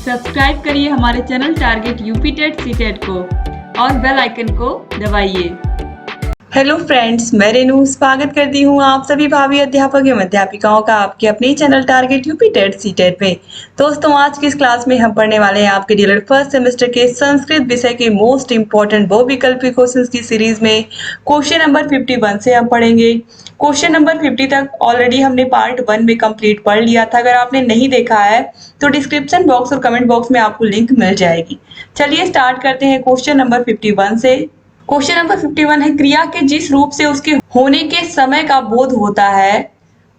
Subscribe करिए हमारे channel target UP TET CTET को और बेल आइकन को दबाइए। हेलो फ्रेंड्स, मैं रेनू स्वागत करती हूँ आप सभी भावी अध्यापक एवं अध्यापिकाओं का आपके अपने channel target UP TET CTET में। दोस्तों, आज की इस क्लास में हम पढ़ने वाले हैं आपके डीएलएड फर्स्ट सेमेस्टर के संस्कृत विषय के मोस्ट इंपॉर्टेंट बहुविकल्पी क्वेश्चंस की सीरीज में क्वेश्चन नंबर 51 से हम पढ़ेंगे। क्वेश्चन नंबर 50 तक ऑलरेडी हमने पार्ट 1 में कंप्लीट पढ़ लिया था। अगर आपने नहीं देखा है तो डिस्क्रिप्शन बॉक्स और कमेंट बॉक्स में आपको लिंक मिल जाएगी। चलिए स्टार्ट करते हैं क्वेश्चन नंबर 51 से। क्वेश्चन नंबर 51 है, क्रिया के जिस रूप से उसके होने के समय का बोध होता है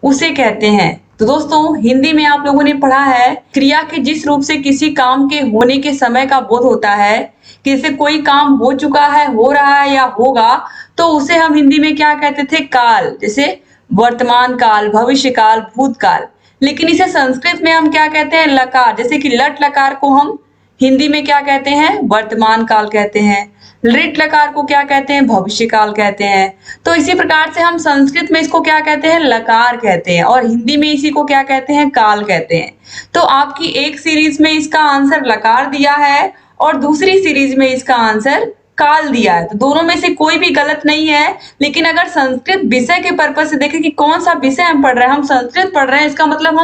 उसे कहते हैं। तो दोस्तों, हिंदी में आप लोगों ने पढ़ा है क्रिया के जिस रूप से किसी काम के होने के समय का बोध होता है, कि जैसे कोई काम हो चुका है, हो रहा है या होगा, तो उसे हम हिंदी में क्या कहते थे? काल। जैसे वर्तमान काल, भविष्य काल, भूतकाल। लेकिन इसे संस्कृत में हम क्या कहते हैं? लकार। जैसे कि लट लकार को हम हिंदी में क्या कहते हैं? वर्तमान काल कहते हैं। लिट लकार को क्या कहते हैं? भविष्य काल कहते हैं। तो इसी प्रकार से हम संस्कृत में इसको क्या कहते हैं? लकार कहते हैं, और हिंदी में इसी को क्या कहते हैं? काल कहते हैं। तो आपकी एक सीरीज में इसका आंसर लकार दिया है और दूसरी सीरीज में इसका आंसर काल दिया है। तो दोनों में से कोई भी गलत नहीं है। लेकिन अगर संस्कृत विषय के पर्पज से देखें कि कौन सा विषय हम पढ़ रहे हैं, हम संस्कृत पढ़ रहे हैं, इसका मतलब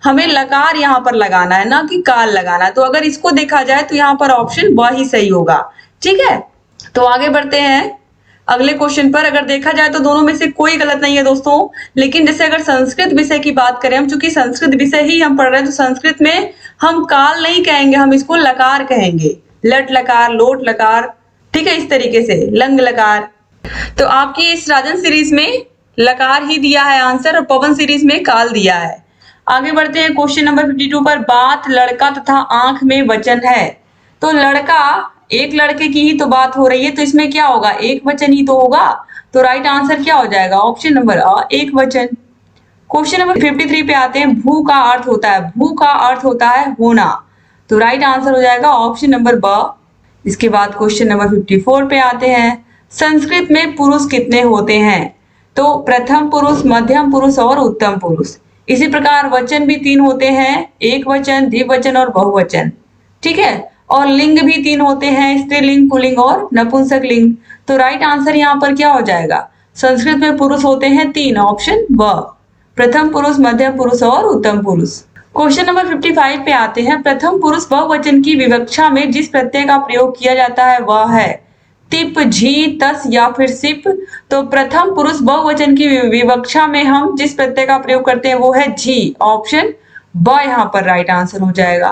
हमें लकार यहाँ पर लगाना है, ना कि काल लगाना है। तो अगर इसको देखा जाए तो यहाँ पर ऑप्शन ब ही सही होगा। ठीक है, तो आगे बढ़ते हैं अगले क्वेश्चन पर। अगर देखा जाए तो दोनों में से कोई गलत नहीं है दोस्तों। लेकिन जैसे अगर संस्कृत विषय की बात करें, हम चूंकि संस्कृत विषय ही हम पढ़ रहे हैं, तो संस्कृत में हम काल नहीं कहेंगे, हम इसको लकार कहेंगे। लट लकार, लोट लकार, ठीक है, इस तरीके से लंग लकार। तो आपकी इस राजन सीरीज में लकार ही दिया है आंसर, और पवन सीरीज में काल दिया है। आगे बढ़ते हैं क्वेश्चन नंबर 52 पर। बात लड़का तथा आंख में वचन है। तो लड़का, एक लड़के की ही तो बात हो रही है, तो इसमें क्या होगा? एक वचन ही तो होगा। तो राइट आंसर क्या हो जाएगा? ऑप्शन नंबर अ, एक वचन। क्वेश्चन नंबर 53 पे आते हैं। भू का अर्थ होता है, भू का अर्थ होता है होना। तो राइट आंसर हो जाएगा ऑप्शन नंबर ब। इसके बाद क्वेश्चन नंबर 54 पे आते हैं। संस्कृत में पुरुष कितने होते हैं? तो प्रथम पुरुष, मध्यम पुरुष और उत्तम पुरुष। इसी प्रकार वचन भी 3 होते हैं, एक वचन, द्विवचन और बहुवचन। ठीक है, और लिंग भी 3 होते हैं, स्त्रीलिंग, पुल्लिंग और नपुंसक लिंग। तो राइट आंसर यहाँ पर क्या हो जाएगा? संस्कृत में पुरुष होते हैं 3, ऑप्शन ब, प्रथम पुरुष, मध्यम पुरुष और उत्तम पुरुष। क्वेश्चन नंबर 55 पे आते हैं। प्रथम पुरुष बहुवचन की विवक्षा में जिस प्रत्यय का प्रयोग किया जाता है वह है तिप, झी, तस या फिर सिप। तो प्रथम पुरुष बहुवचन की विवक्षा में हम जिस प्रत्यय का प्रयोग करते हैं वो है झी, ऑप्शन ब यहाँ पर राइट आंसर हो जाएगा।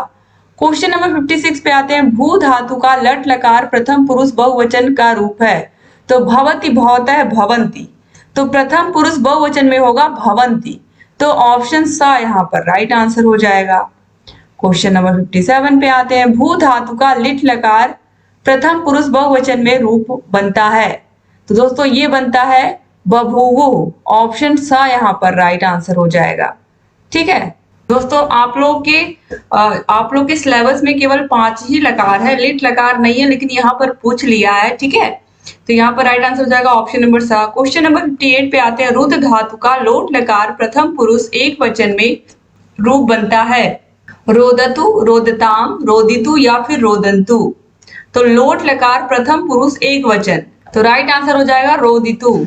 क्वेश्चन नंबर 56 पे आते हैं। भू धातु का लट लकार प्रथम पुरुष बहुवचन का रूप है। तो भवति, भवतः, भवंती। तो प्रथम पुरुष बहुवचन में होगा भवंती। तो ऑप्शन सा यहाँ पर राइट आंसर हो जाएगा। क्वेश्चन नंबर 57 पे आते हैं। भू धातु का लिट लकार प्रथम पुरुष बहुवचन में रूप बनता है। तो दोस्तों ये बनता है बभूवुः, ऑप्शन सा यहाँ पर राइट आंसर हो जाएगा। ठीक है दोस्तों, आप लोग के सिलेबस में केवल 5 ही लकार है, लिट लकार नहीं है, लेकिन यहाँ पर पूछ लिया है। ठीक है, तो यहाँ पर राइट आंसर हो जाएगा ऑप्शन नंबर सा। क्वेश्चन नंबर 58 पे आते हैं। रुद्र धातु का लोट लकार प्रथम पुरुष एक वचन में रूप बनता है। रोदतु, रोदताम, रोदितु या फिर रोदंतु। तो लोट लकार प्रथम पुरुष एक वचन, तो राइट आंसर हो जाएगा रोदितु।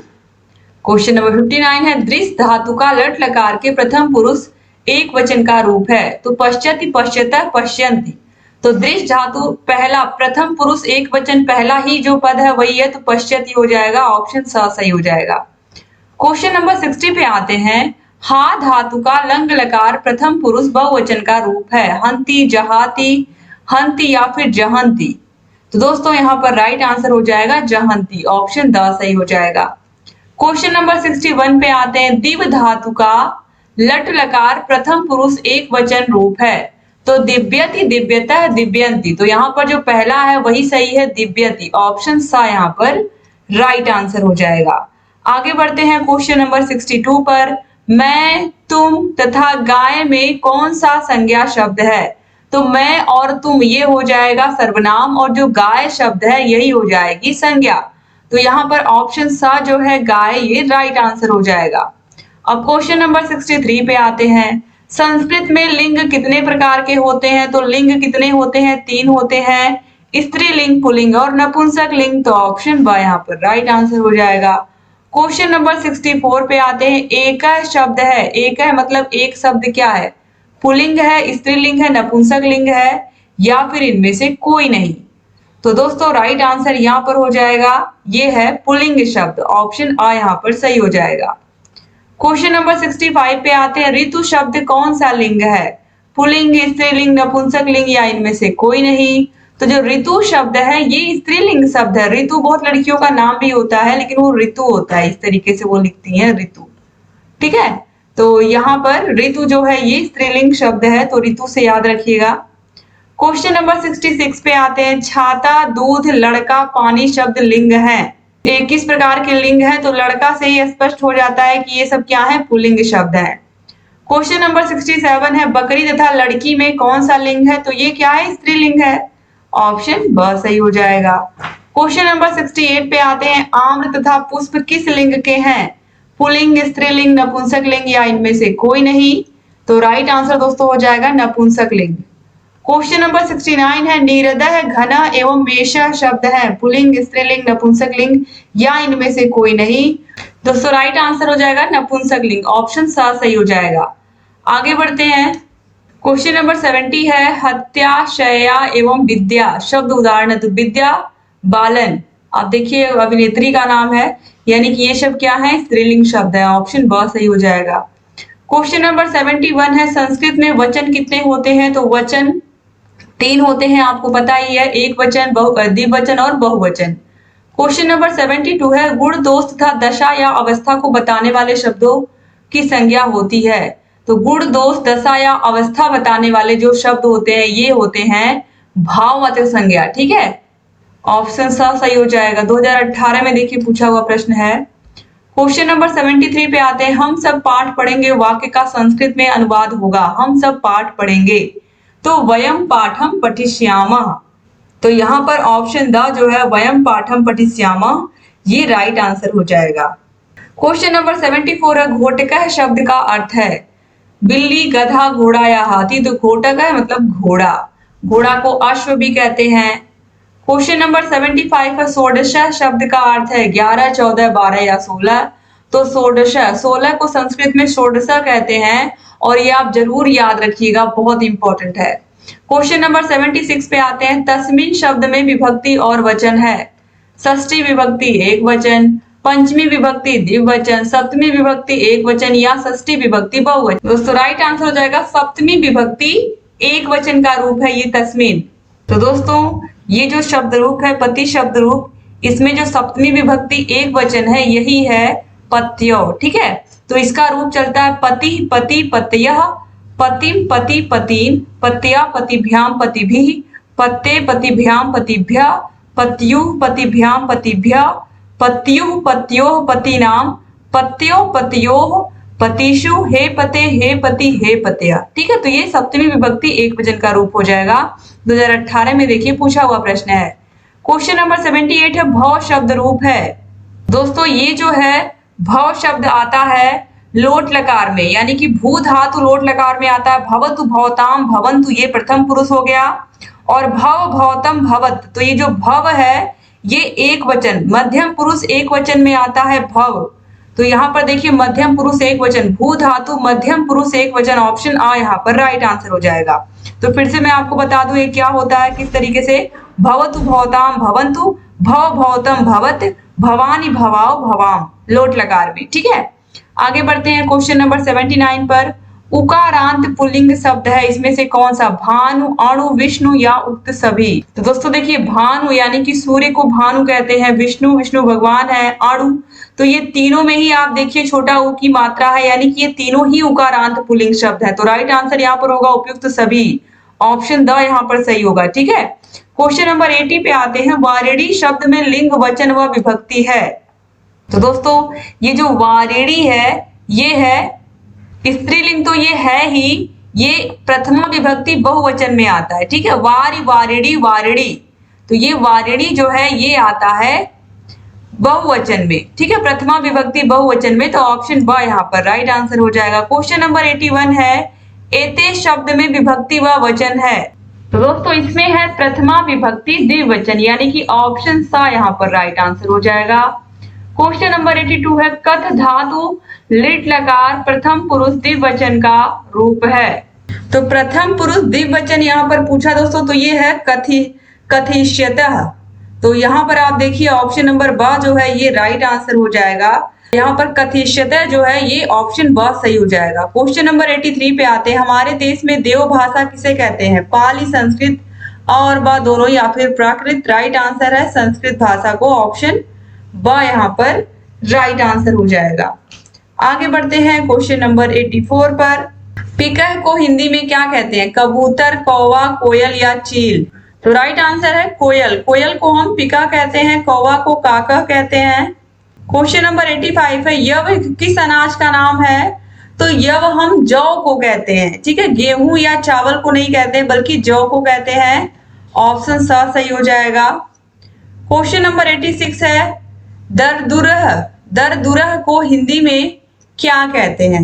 क्वेश्चन नंबर 59 है। दृश्य धातु का लट लकार के प्रथम पुरुष एक वचन का रूप है। तो पश्यति, पश्यतः, पश्यन्ति। तो दृश्य धातु पहला, प्रथम पुरुष एक वचन, पहला ही जो पद है वही है, तो पश्यति हो जाएगा, ऑप्शन स सही हो जाएगा। क्वेश्चन नंबर 60 पे आते हैं। हा धातु का लंग लकार प्रथम पुरुष बहुवचन का रूप है। हंति, जहाती, हंति या फिर जहंती। तो दोस्तों यहाँ पर राइट आंसर हो जाएगा जहंती, ऑप्शन द सही हो जाएगा। क्वेश्चन नंबर 61 पे आते हैं। दिव धातु का लट लकार प्रथम पुरुष एक वचन रूप है। तो दिव्यति, दिव्यतः, दिव्यंती। तो यहाँ पर जो पहला है वही सही है, दिव्यति, ऑप्शन सा यहाँ पर राइट आंसर हो जाएगा। आगे बढ़ते हैं क्वेश्चन नंबर 62 पर। मैं, तुम तथा गाय में कौन सा संज्ञा शब्द है? तो मैं और तुम ये हो जाएगा सर्वनाम, और जो गाय शब्द है यही हो जाएगी संज्ञा। तो यहाँ पर ऑप्शन सा जो है गाय, ये राइट आंसर हो जाएगा। अब क्वेश्चन नंबर 63 पे आते हैं। संस्कृत में लिंग कितने प्रकार के होते हैं? तो लिंग कितने होते हैं? 3 होते हैं, स्त्रीलिंग, पुल्लिंग और नपुंसक लिंग। तो ऑप्शन ब यहाँ पर राइट आंसर हो जाएगा। क्वेश्चन नंबर 64 पे आते हैं। एक शब्द है, एक है मतलब एक शब्द क्या है? पुल्लिंग है, स्त्रीलिंग है, नपुंसक लिंग है या फिर इनमें से कोई नहीं? तो दोस्तों राइट आंसर यहाँ पर हो जाएगा, ये है पुल्लिंग शब्द, ऑप्शन आ यहाँ पर सही हो जाएगा। क्वेश्चन नंबर 65 पे आते हैं। ऋतु शब्द कौन सा लिंग है? पुल्लिंग, स्त्रीलिंग, नपुंसक लिंग या इनमें से कोई नहीं? तो जो ऋतु शब्द है ये स्त्रीलिंग शब्द है। ऋतु बहुत लड़कियों का नाम भी होता है लेकिन वो ऋतु होता है, इस तरीके से वो लिखती हैं ऋतु, ठीक है। तो यहाँ पर ऋतु जो है ये स्त्रीलिंग शब्द है, तो ऋतु से याद रखिएगा। क्वेश्चन नंबर 66 पे आते हैं। छाता, दूध, लड़का, पानी शब्द लिंग है। ये किस प्रकार के लिंग है? तो लड़का से ही स्पष्ट हो जाता है कि ये सब क्या है? पुल्लिंग शब्द है। क्वेश्चन नंबर 67 है। बकरी तथा लड़की में कौन सा लिंग है? तो ये क्या है? स्त्रीलिंग है, ऑप्शन ब सही हो जाएगा। क्वेश्चन नंबर 68 पे आते हैं। आम्र तथा पुष्प किस लिंग के हैं? पुल्लिंग, स्त्रीलिंग, नपुंसक लिंग या इनमें से कोई नहीं? तो राइट आंसर दोस्तों हो जाएगा नपुंसक लिंग। क्वेश्चन नंबर 69 है। नीरदह, घन एवं मेष शब्द है, पुल्लिंग, स्त्रीलिंग, नपुंसक लिंग या इनमें से कोई नहीं? दोस्तों राइट आंसर हो जाएगा नपुंसक लिंग, ऑप्शन सा सही हो जाएगा। आगे बढ़ते हैं। क्वेश्चन नंबर 70 है। हत्या, शय्या एवं विद्या शब्द उदाहरण। तो विद्या बालन, आप देखिए अभिनेत्री का नाम है, यानी कि ये शब्द क्या है? स्त्रीलिंग शब्द है, ऑप्शन ब सही हो जाएगा। क्वेश्चन नंबर 71 है। संस्कृत में वचन कितने होते हैं? तो वचन 3 होते हैं, आपको पता ही है, एक वचन, द्विवचन और बहुवचन। क्वेश्चन नंबर 72 है। गुण, दोष तथा दशा या अवस्था को बताने वाले शब्दों की संज्ञा होती है। तो गुण, दोष, दशा या अवस्था बताने वाले जो शब्द होते हैं ये होते हैं भाववाचक संज्ञा, ठीक है, ऑप्शन सा सही हो जाएगा। 2018 में देखिए पूछा हुआ प्रश्न है। क्वेश्चन नंबर 73 पे आते हैं। हम सब पाठ पढ़ेंगे वाक्य का संस्कृत में अनुवाद होगा। हम सब पाठ पढ़ेंगे, तो वयम पाठम पठिष्यामः। तो यहाँ पर ऑप्शन द जो है वयम पाठम पठिष्यामः, ये राइट आंसर हो जाएगा। क्वेश्चन नंबर 74 है। घोटकः शब्द का अर्थ है बिल्ली, गधा, घोड़ा या हाथी। तो घोटक है मतलब घोड़ा, घोड़ा को अश्व भी कहते हैं। क्वेश्चन नंबर 75 है। षोडश शब्द का अर्थ है 11, 14, 12 या 16। तो षोडश, 16 को संस्कृत में षोडशा कहते हैं और ये आप जरूर याद रखिएगा, बहुत इंपॉर्टेंट है। क्वेश्चन नंबर 76 पे आते हैं। तस्मिन शब्द में विभक्ति और वचन है। षष्ठी विभक्ति एक वचन, पंचमी विभक्ति द्विवचन, सप्तमी विभक्ति एक वचन या षष्ठी विभक्ति बहुवचन। दोस्तों राइट आंसर हो जाएगा सप्तमी विभक्ति एक वचन का रूप है ये तस्मिन। तो दोस्तों ये जो शब्द रूप है पति शब्द रूप, इसमें जो सप्तमी विभक्ति एक वचन है यही है पत्यो, ठीक है। तो इसका रूप चलता है पति, पति, पत्यः, पतिम, पति, पतीन, पत्या, पतिभ्याम, पतिभिः, पत्ते, पतिभ्याम, पतिभ्यः, पत्युः, पतिभ्याम, पतिभ्यः, पत्युः, पत्योः, पतीनाम, पत्यो, पत्योः, पतिषु, हे पते, हे पति, हे पत्या, ठीक है। तो ये सप्तमी विभक्ति एक वचन का रूप हो जाएगा। 2018 में देखिए पूछा हुआ प्रश्न है। क्वेश्चन नंबर 78 है। भव शब्द रूप है। दोस्तों ये जो है भव शब्द आता है लोट लकार में, यानी कि भू धातु लोट लकार में आता है। भवतु, भवताम, भवन्तु ये प्रथम पुरुष हो गया और भव, भवतम, भवत, तो ये जो भव है ये एक वचन, मध्यम पुरुष एक वचन में आता है भव। तो यहाँ पर देखिए मध्यम पुरुष एक वचन, भू धातु मध्यम पुरुष एक वचन, ऑप्शन आ यहाँ पर राइट आंसर हो जाएगा। तो फिर से मैं आपको बता दूं ये क्या होता है, किस तरीके से। भवतु, भवताम, भवन्तु, भव, भवतम, भवत, भवानी, भवाओ, भवाम, लोट लकार में, ठीक है। आगे बढ़ते हैं क्वेश्चन नंबर 79 पर। उकारांत पुल्लिंग शब्द है, इसमें से कौन सा? भानु, अणु, विष्णु या उक्त सभी। तो दोस्तों देखिए भानु यानी कि सूर्य को भानु कहते हैं, विष्णु, विष्णु भगवान है, अणु, तो ये तीनों में ही आप देखिए छोटा उ की मात्रा है, यानी कि ये तीनों ही उकारांत पुल्लिंग शब्द है। तो राइट आंसर यहाँ पर होगा उपयुक्त सभी, ऑप्शन द यहाँ पर सही होगा, ठीक है। क्वेश्चन नंबर 80 पे आते हैं। वारेडी शब्द में लिंग, वचन व विभक्ति है। तो दोस्तों ये जो वारेडी है ये है स्त्रीलिंग, तो ये है ही, ये प्रथमा विभक्ति बहुवचन में आता है, ठीक है। वारी, वारेडी, वारेडी, तो ये वारेडी जो है ये आता है बहुवचन में, ठीक है, प्रथमा विभक्ति बहुवचन में। तो ऑप्शन ब यहाँ पर राइट आंसर हो जाएगा। क्वेश्चन नंबर 81 है। एते शब्द में विभक्ति व वचन है। तो दोस्तों इसमें है प्रथमा विभक्ति द्विवचन, यानी कि ऑप्शन सा यहाँ पर राइट आंसर हो जाएगा। क्वेश्चन नंबर 82 है कथ धातु लिट लकार प्रथम पुरुष द्विवचन का रूप है। तो प्रथम पुरुष द्विवचन यहाँ पर पूछा दोस्तों, तो ये है कथिष्यतः। तो यहाँ पर आप देखिए ऑप्शन नंबर ब जो है ये राइट आंसर हो जाएगा। यहाँ पर कथिष्यतः जो है ये ऑप्शन ब सही हो जाएगा। क्वेश्चन नंबर 83 पे आते हैं, हमारे देश में देव भाषा किसे कहते हैं? पाली, संस्कृत और ब दोनों या फिर प्राकृत? राइट आंसर है संस्कृत भाषा को, ऑप्शन ब यहाँ पर राइट आंसर हो जाएगा। आगे बढ़ते हैं क्वेश्चन नंबर 84 पर। पिकह को हिंदी में क्या कहते हैं? कबूतर, कौवा, कोयल या चील? तो राइट आंसर है कोयल। कोयल को हम पिका कहते हैं, कौवा को काका कहते हैं। क्वेश्चन नंबर 85 है यव किस अनाज का नाम है? तो यव हम जौ को कहते हैं, ठीक है, गेहूं या चावल को नहीं कहते बल्कि जौ को कहते हैं, ऑप्शन स सही हो जाएगा। क्वेश्चन नंबर 86 है दरदुरह को हिंदी में क्या कहते हैं?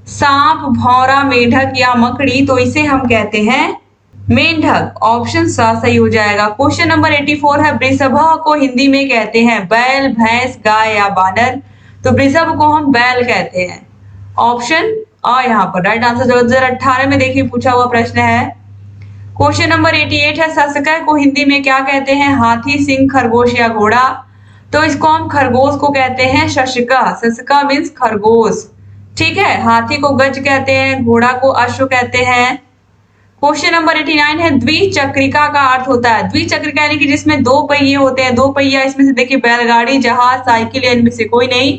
सांप, भौरा, मेंढक या मकड़ी? तो इसे हम कहते हैं मेंढक, ऑप्शन स सही हो जाएगा। क्वेश्चन नंबर 84 है वृषभ को हिंदी में कहते हैं बैल, भैंस, गाय या बानर? तो वृषभ को हम बैल कहते हैं, ऑप्शन अ यहाँ पर राइट आंसर। 2018 में देखिए पूछा हुआ प्रश्न है। क्वेश्चन नंबर 88 है सस्कह को हिंदी में क्या कहते हैं? हाथी, सिंह, खरगोश या घोड़ा? तो इसको हम खरगोश को कहते हैं शशका। शशका मीन्स खरगोश, ठीक है। हाथी को गज कहते हैं, घोड़ा को अश्व कहते हैं। क्वेश्चन नंबर 89 है द्विचक्रिका का अर्थ होता है? द्विचक्रिका यानी कि जिसमें दो पहिए होते हैं, दो पहिया इसमें से देखिए बैलगाड़ी, जहाज, साइकिल या इनमें से कोई नहीं?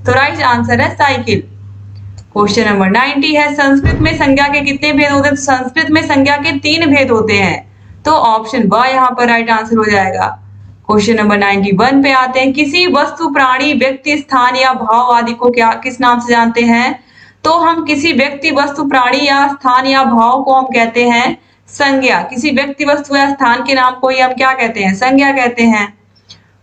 तो राइट आंसर है साइकिल। क्वेश्चन नंबर 90 है संस्कृत में संज्ञा के कितने भेद होते हैं? तो संस्कृत में संज्ञा के 3 भेद होते हैं, तो ऑप्शन ब यहाँ पर राइट आंसर हो जाएगा। क्वेश्चन नंबर 91 पे आते हैं, किसी वस्तु, प्राणी, व्यक्ति, स्थान या भाव आदि को क्या किस नाम से जानते हैं? तो हम किसी व्यक्ति, वस्तु, प्राणी या स्थान या भाव को हम कहते हैं संज्ञा। किसी व्यक्ति, वस्तु या स्थान के नाम को ही हम क्या कहते हैं? संज्ञा कहते हैं।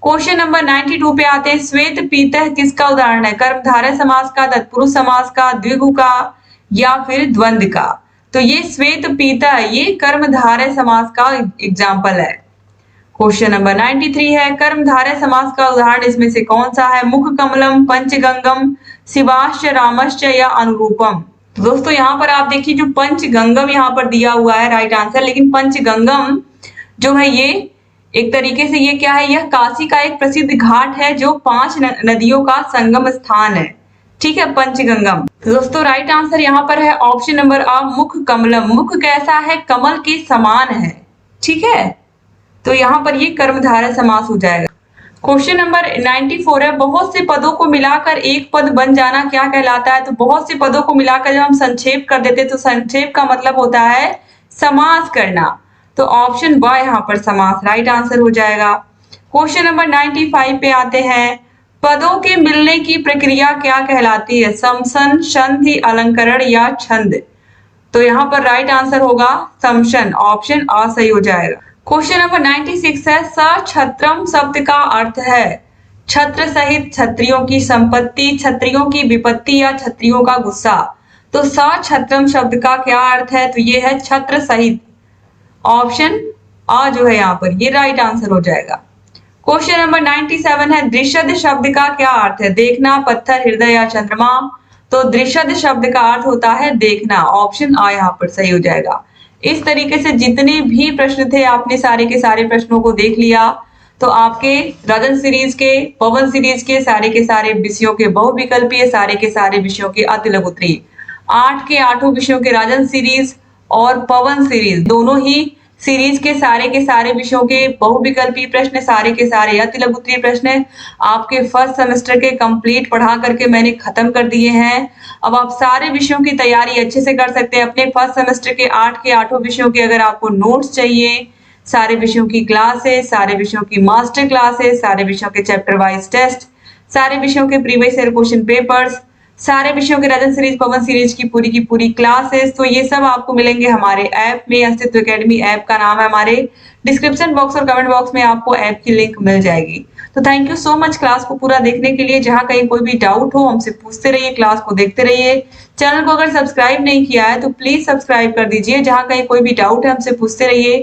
क्वेश्चन नंबर 92 पे आते हैं, श्वेत पीतः किसका उदाहरण है? कर्मधारय समास का, तत्पुरुष समास का, द्विगु का या फिर द्वंद्व का? तो ये श्वेत पीतः ये कर्मधारय समास का एग्जाम्पल है। क्वेश्चन नंबर 93 है कर्मधारय समास का उदाहरण इसमें से कौन सा है? मुख कमलम, पंचगंगम, शिवाश्च, रामश्च या अनुरूपम? तो दोस्तों यहाँ पर आप देखिए जो पंचगंगम यहाँ पर दिया हुआ है राइट आंसर, लेकिन पंचगंगम जो है ये एक तरीके से ये क्या है? यह काशी का एक प्रसिद्ध घाट है जो 5 नदियों का संगम स्थान है, ठीक है, पंचगंगम। तो दोस्तों राइट आंसर यहाँ पर है ऑप्शन नंबर अ मुख कमलम। मुख कैसा है? कमल के समान है, ठीक है, तो यहाँ पर ये कर्मधारय समास हो जाएगा। क्वेश्चन नंबर 94 है बहुत से पदों को मिलाकर एक पद बन जाना क्या कहलाता है? तो बहुत से पदों को मिलाकर जब हम संक्षेप कर देते तो संक्षेप का मतलब होता है समास करना, तो ऑप्शन ब यहाँ पर समास राइट आंसर हो जाएगा। क्वेश्चन नंबर 95 पे आते हैं, पदों के मिलने की प्रक्रिया क्या कहलाती है? समसन, संधि, अलंकरण या छंद? तो यहाँ पर राइट आंसर होगा समसन, ऑप्शन अ सही हो जाएगा। क्वेश्चन नंबर 96 है सछत्रम शब्द का अर्थ है छत्र सहित, क्षत्रियों की संपत्ति, क्षत्रियों की विपत्ति या क्षत्रियों का गुस्सा? तो सछत्रम शब्द का क्या अर्थ है? तो ये है छत्र सहित, ऑप्शन अ जो है यहाँ पर ये राइट आंसर हो जाएगा। क्वेश्चन नंबर 97 है दृश्यद शब्द का क्या अर्थ है? देखना, पत्थर, हृदय या चंद्रमा? तो दृश्यद शब्द का अर्थ होता है देखना, ऑप्शन अ यहाँ पर सही हो जाएगा। इस तरीके से जितने भी प्रश्न थे आपने सारे के सारे प्रश्नों को देख लिया, तो आपके राजन सीरीज के, पवन सीरीज के सारे विषयों के बहुविकल्पीय, सारे के सारे विषयों के अति लघु उत्तरीय, 8 के 8 विषयों के राजन सीरीज और पवन सीरीज दोनों ही सीरीज के सारे विषयों के बहुविकल्पी प्रश्न, सारे के सारे अति लघु उत्तरीय प्रश्न आपके फर्स्ट सेमेस्टर के कंप्लीट पढ़ा करके मैंने खत्म कर दिए हैं। अब आप सारे विषयों की तैयारी अच्छे से कर सकते हैं। अपने फर्स्ट सेमेस्टर के 8 के 8 विषयों के अगर आपको नोट्स चाहिए, सारे विषयों की क्लासेस, सारे विषयों की मास्टर क्लासेस, सारे विषयों के चैप्टर वाइज टेस्ट, सारे विषयों के प्रीवियस ईयर क्वेश्चन पेपर्स, सारे विषयों के राजन सीरीज, पवन सीरीज की पूरी क्लासेस, तो ये सब आपको मिलेंगे हमारे ऐप में। अस्तित्व एकेडमी ऐप का नाम है। हमारे डिस्क्रिप्शन बॉक्स और कमेंट बॉक्स में आपको ऐप की लिंक मिल जाएगी। तो thank you so much class को पूरा देखने के लिए। जहां कहीं कोई भी डाउट हो हमसे पूछते रहिए, क्लास को देखते रहिए। चैनल को अगर सब्सक्राइब नहीं किया है तो प्लीज सब्सक्राइब कर दीजिए। जहां कहीं कोई भी डाउट है हमसे पूछते रहिए।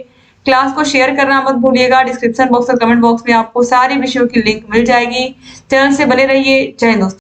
क्लास को शेयर करना मत भूलिएगा। डिस्क्रिप्शन बॉक्स और कमेंट बॉक्स में आपको सारे विषयों की लिंक मिल जाएगी। चैनल से बने रहिए। जय हिंद दोस्तों।